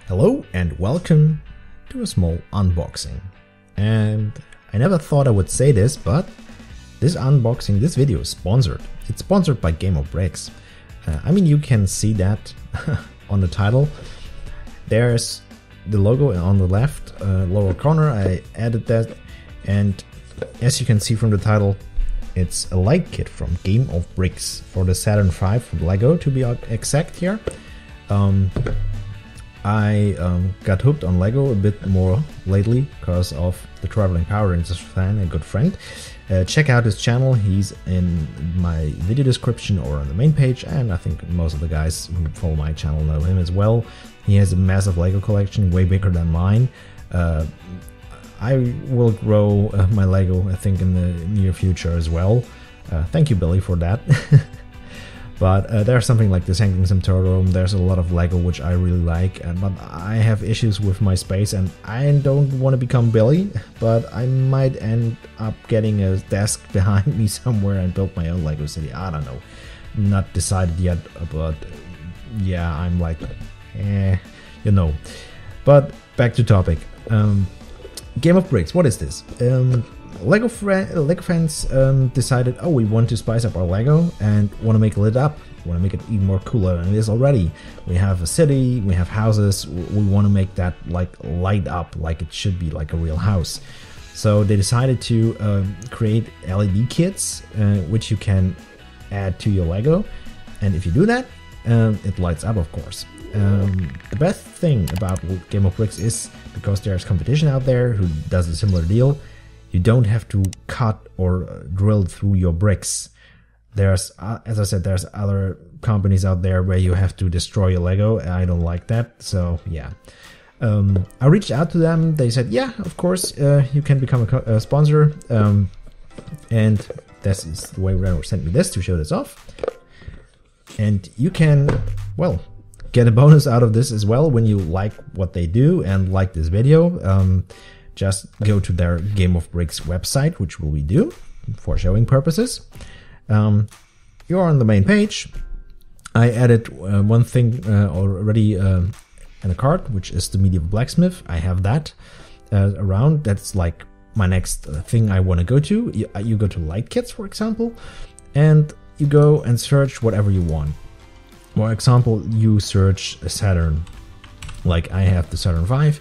Hello and welcome to a small unboxing. And I never thought I would say this, but this video is sponsored. It's sponsored by Game of Bricks. You can see that on the title. There's the logo on the left lower corner. I added that, and as you can see from the title, it's a Lightkit from Game of Bricks for the Saturn V from Lego, to be exact here. I got hooked on Lego a bit more lately because of the Traveling Power Rangers fan, a good friend. Check out his channel, he's in my video description or on the main page, and I think most of the guys who follow my channel know him as well. He has a massive Lego collection, way bigger than mine. I will grow my Lego, I think, in the near future as well. Thank you, Billy, for that. But there's something like the Sanctum Turtle. There's a lot of Lego which I really like, but I have issues with my space, and I don't want to become Billy, but I might end up getting a desk behind me somewhere and build my own Lego city. I don't know, not decided yet, but yeah, I'm like, But back to topic. Game of Bricks, what is this? Lego fans decided, oh, we want to spice up our Lego and want to make it lit up, want to make it even more cooler than it is already. We have a city, we have houses, we want to make that like light up like it should be, like a real house. So they decided to create LED kits, which you can add to your Lego, and if you do that, it lights up, of course. The best thing about Game of Bricks is, because there's competition out there who does a similar deal, you don't have to cut or drill through your bricks. There's, as I said, there's other companies out there where you have to destroy your Lego. I don't like that, so yeah. I reached out to them. They said, yeah, of course, you can become a sponsor. And this is the way Reno sent me this to show this off. And you can, well, get a bonus out of this as well when you like what they do and like this video. Just go to their Game of Bricks website, which will we do for showing purposes. You're on the main page. I added one thing already in a cart, which is the medieval blacksmith. I have that around. That's like my next thing I want to go to. You go to Lightkits, for example, and you go and search whatever you want. For example, you search a Saturn. Like I have the Saturn V.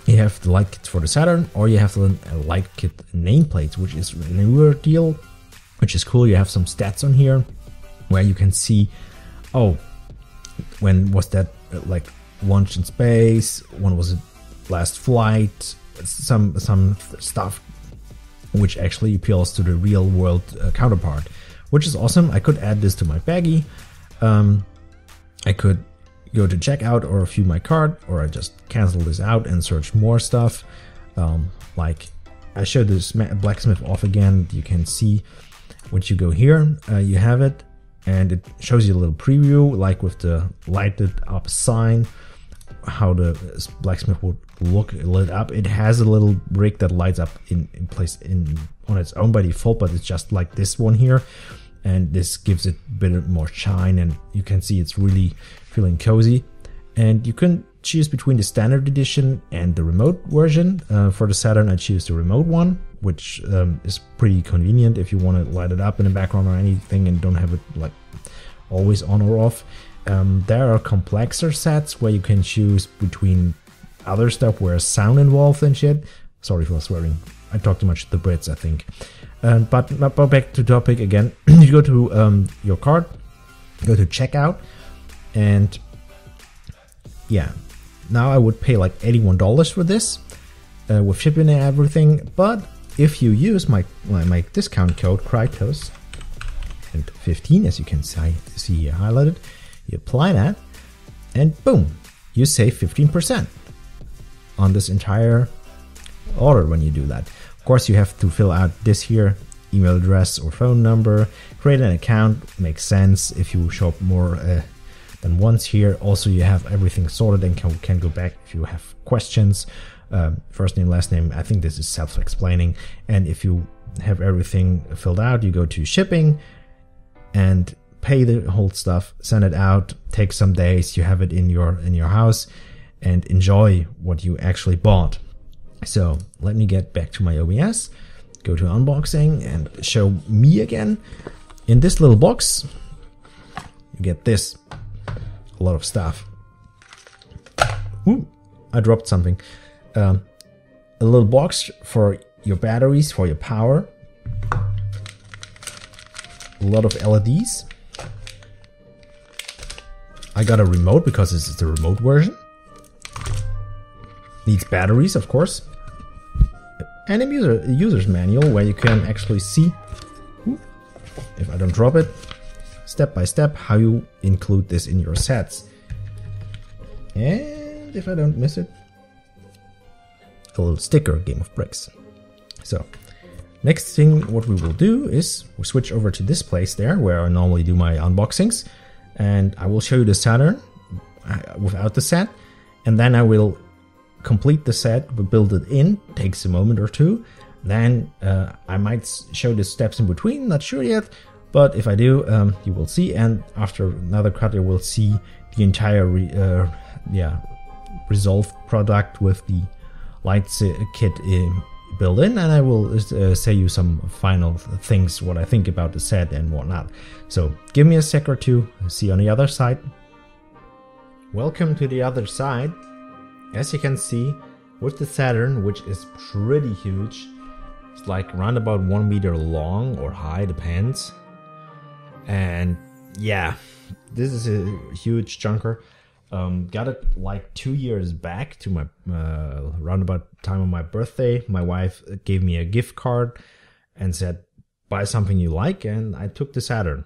You have the Lightkits for the Saturn, or you have the Lightkit nameplates, which is a newer deal, which is cool. You have some stats on here where you can see, oh, when was that like launched in space, when was it last flight, some stuff which actually appeals to the real world counterpart, which is awesome. I could add this to my baggie. I could go to checkout or view my cart, or I just cancel this out and search more stuff. Like I showed this blacksmith off again. You can see once you go here, you have it, and it shows you a little preview, like with the lighted up sign, how the blacksmith would look lit up. It has a little brick that lights up in place on its own by default, but it's just like this one here. And this gives it a bit more shine, and you can see it's really feeling cozy. And you can choose between the standard edition and the remote version. For the Saturn, I choose the remote one, which is pretty convenient if you want to light it up in the background or anything and don't have it like always on or off. There are complexer sets where you can choose between other stuff where there's sound involved and shit. Sorry for swearing. I talk too much to the Brits, I think. But back to topic again. You go to your cart, go to checkout, and yeah, now I would pay like $81 for this with shipping and everything. But if you use my discount code Krytos and 15, as you can see here highlighted, you apply that, and boom, you save 15% on this entire order when you do that. Of course, you have to fill out this here, email address or phone number, create an account. Makes sense if you shop more than once here. Also, you have everything sorted and can go back if you have questions. First name, last name, I think this is self-explaining. And if you have everything filled out, you go to shipping and pay the whole stuff, send it out, take some days, you have it in your house. and enjoy what you actually bought. So let me get back to my OBS, go to unboxing and show me again. In this little box, you get this, a lot of stuff. Ooh, I dropped something. A little box for your batteries, for your power. A lot of LEDs. I got a remote because this is the remote version. Needs batteries, of course. And a user's manual where you can actually see, if I don't drop it, step by step how you include this in your sets. And if I don't miss it, a little sticker, Game of Bricks. So, next thing what we will do is we switch over to this place there where I normally do my unboxings, and I will show you the Saturn without the set, and then I will complete the set, we build it in, takes a moment or two. Then I might show the steps in between, not sure yet, but if I do, you will see. And after another cut, you will see the entire resolved product with the Lightkit built in, and I will say you some final things, what I think about the set and whatnot. So give me a sec or two, see you on the other side. Welcome to the other side. As you can see, with the Saturn, which is pretty huge, it's like around about 1 meter long or high, depends. And yeah, this is a huge chunker. Got it like 2 years back to my roundabout time of my birthday. My wife gave me a gift card and said, buy something you like, and I took the Saturn.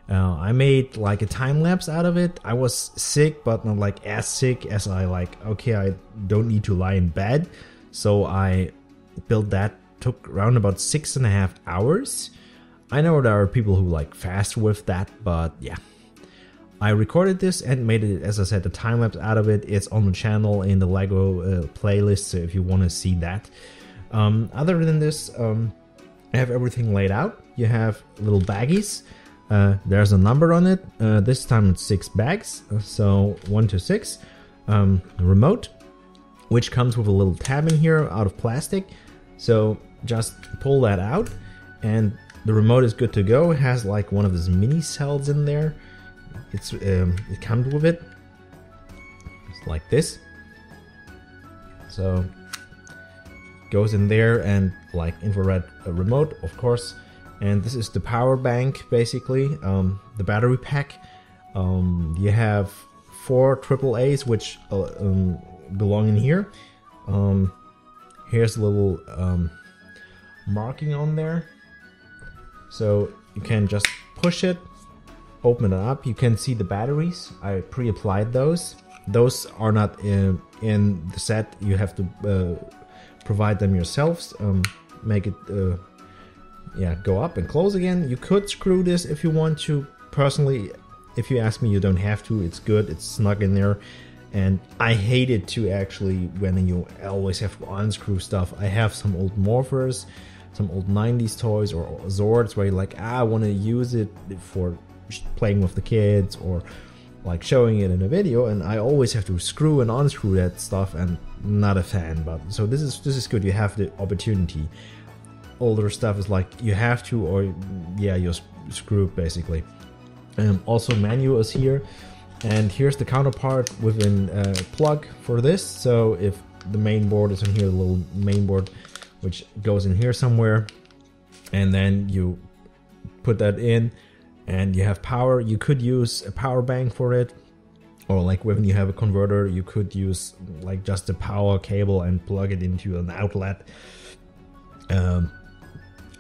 I made like a time lapse out of it. I was sick, but not like as sick as I okay, I don't need to lie in bed. So I built that, took around about 6.5 hours. I know there are people who like fast with that, but yeah. I recorded this and made it, as I said, a time lapse out of it. It's on the channel in the LEGO playlist, so if you want to see that. Other than this, I have everything laid out. You have little baggies. There's a number on it. This time it's 6 bags, so 1 to 6. Remote, which comes with a little tab in here out of plastic. So just pull that out, and the remote is good to go. It has like one of these mini cells in there. It comes with it. It's like this. So goes in there, and like infrared remote, of course. And this is the power bank, basically, the battery pack. You have 4 AAAs, which belong in here. Here's a little marking on there. So you can just push it, open it up. You can see the batteries. I pre-applied those. Those are not in the set. You have to provide them yourselves. Make it... go up and close again. You could screw this if you want to. Personally, if you ask me, you don't have to. It's good. It's snug in there. And I hate it too, actually, when you always have to unscrew stuff. I have some old Morphers, some old 90s toys or Zords where you're like, I want to use it for playing with the kids or like showing it in a video, and I always have to screw and unscrew that stuff, and not a fan. But so this is good. You have the opportunity. Older stuff is like you have to, or yeah, you're screwed basically. Also manual is here, and here's the counterpart within plug for this. So if the main board is in here, the little main board which goes in here somewhere, and then you put that in and you have power. You could use a power bank for it, or like when you have a converter, you could use like just a power cable and plug it into an outlet.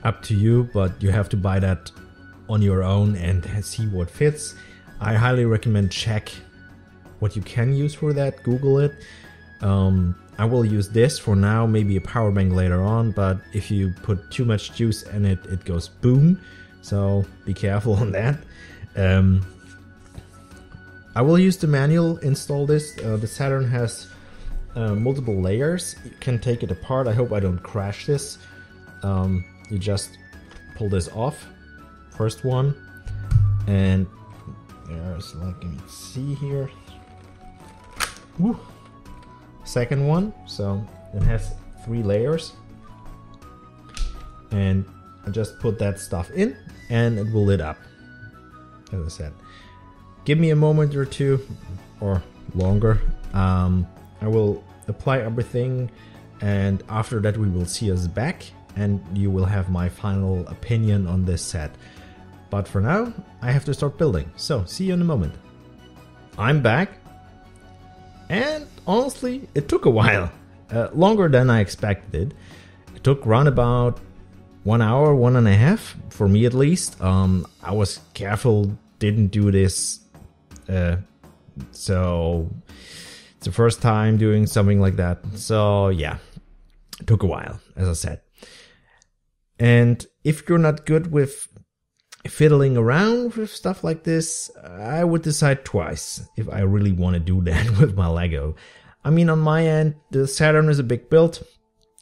Up to you, but you have to buy that on your own and see what fits. I highly recommend check what you can use for that. Google it. I will use this for now, maybe a power bank later on, but if you put too much juice in it, it goes boom. So be careful on that. I will use the manual, install this. The Saturn has multiple layers. You can take it apart. I hope I don't crash this. You just pull this off, first one, and there's like, let me see here. Ooh. Second one, so it has 3 layers, and I just put that stuff in and it will lit up, as I said. Give me a moment or two or longer. I will apply everything, and after that we will see us back and you will have my final opinion on this set. But for now I have to start building, so see you in a moment. I'm back, and honestly it took a while, longer than I expected. It took around about 1 hour, 1.5 for me at least. I was careful, didn't do this, so it's the first time doing something like that. So yeah, it took a while, as I said. And if you're not good with fiddling around with stuff like this, I would decide twice if I really want to do that with my Lego. I mean, on my end, the Saturn is a big build.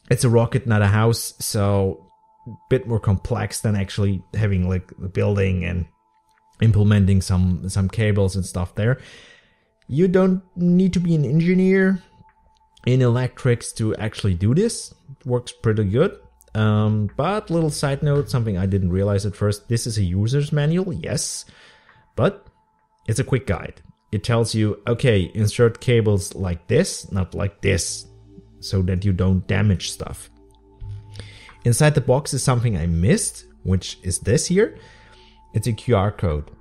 It's a rocket, not a house, so a bit more complex than actually having like the building and implementing some cables and stuff there. You don't need to be an engineer in electrics to actually do this. It works pretty good. But little side note, something I didn't realize at first, this is a user's manual, yes, but it's a quick guide. It tells you, okay, insert cables like this, not like this, so that you don't damage stuff. Inside the box is something I missed, which is this here. It's a QR code.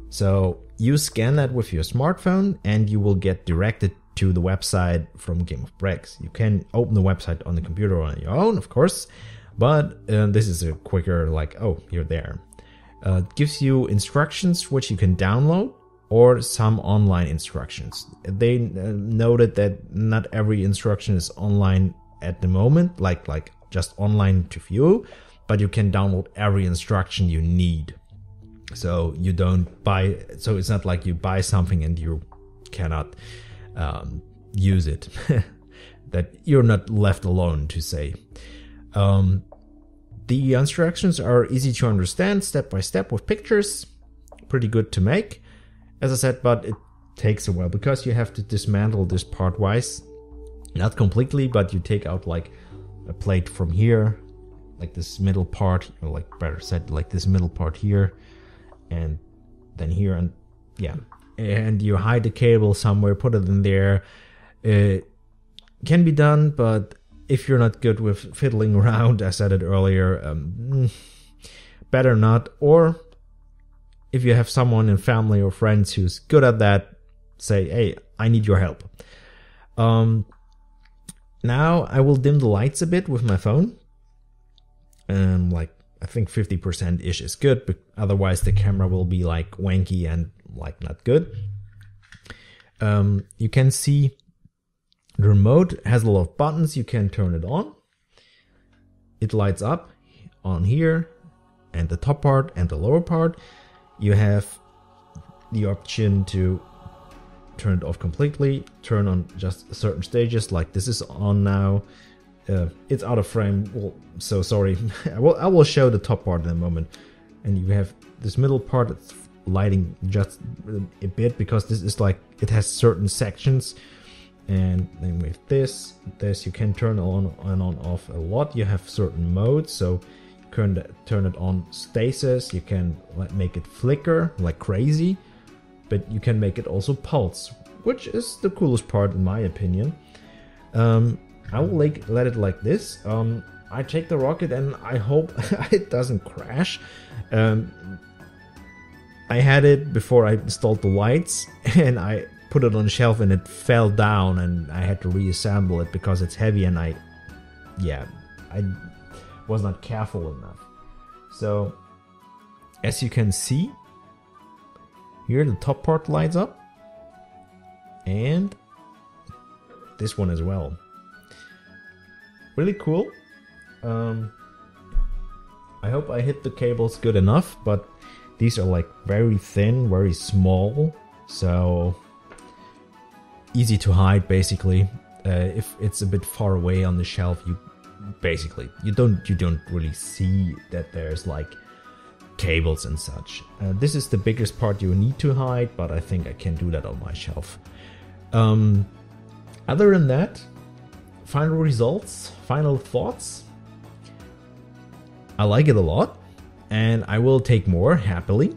So you scan that with your smartphone and you will get directed to the website from Game of Bricks. You can open the website on the computer on your own, of course, but this is a quicker, like, oh, you're there. It gives you instructions which you can download or some online instructions. They noted that not every instruction is online at the moment, like just online to view, but you can download every instruction you need. So you don't buy, so it's not like you buy something and you cannot use it, that you're not left alone, to say. The instructions are easy to understand, step by step with pictures, pretty good to make, as I said, but it takes a while because you have to dismantle this part wise, not completely, but you take out like a plate from here, like this middle part, or like better said, like this middle part here, and then here, and yeah. And you hide the cable somewhere, put it in there. It can be done, but if you're not good with fiddling around, I said it earlier, better not. Or if you have someone in family or friends who's good at that, say, hey, I need your help. Now I will dim the lights a bit with my phone. Like, I think 50%-ish is good, but otherwise the camera will be like wanky and like not good. You can see the remote has a lot of buttons. You can turn it on. It lights up on here, and the top part and the lower part. You have the option to turn it off completely, turn on just certain stages, like this is on now. It's out of frame, well, so sorry. I will show the top part in a moment. And you have this middle part that's lighting just a bit, because this is like, it has certain sections. And then with this you can turn on and on off a lot. You have certain modes, so you can turn it on stasis, you can make it flicker like crazy, but you can make it also pulse, which is the coolest part in my opinion. I will let it like this. I take the rocket and I hope it doesn't crash. I had it before I installed the lights, and I put it on a shelf and it fell down, and I had to reassemble it because it's heavy, and I was not careful enough. So as you can see here, the top part lights up, and this one as well. Really cool. I hope I hit the cables good enough, but these are like very thin, very small, so easy to hide basically. If it's a bit far away on the shelf, you don't really see that there's like cables and such. This is the biggest part you need to hide, but I think I can do that on my shelf. Other than that, final results, final thoughts. I like it a lot, and I will take more happily.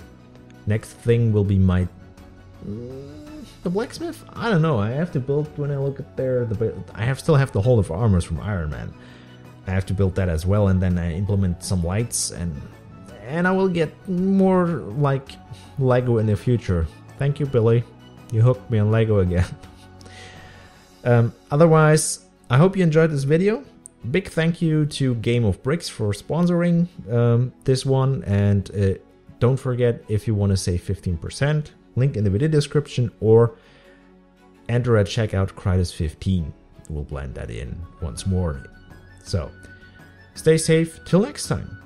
Next thing will be the blacksmith. I don't know. I have to build when I look at there. Still have the Hall of Armors from Iron Man. I have to build that as well, and then I implement some lights, and I will get more like Lego in the future. Thank you, Billy. You hooked me on Lego again. Otherwise, I hope you enjoyed this video. Big thank you to Game of Bricks for sponsoring this one, and don't forget, if you want to save 15%, link in the video description, or enter at checkout Krytos 15. We'll blend that in once more. So, stay safe till next time.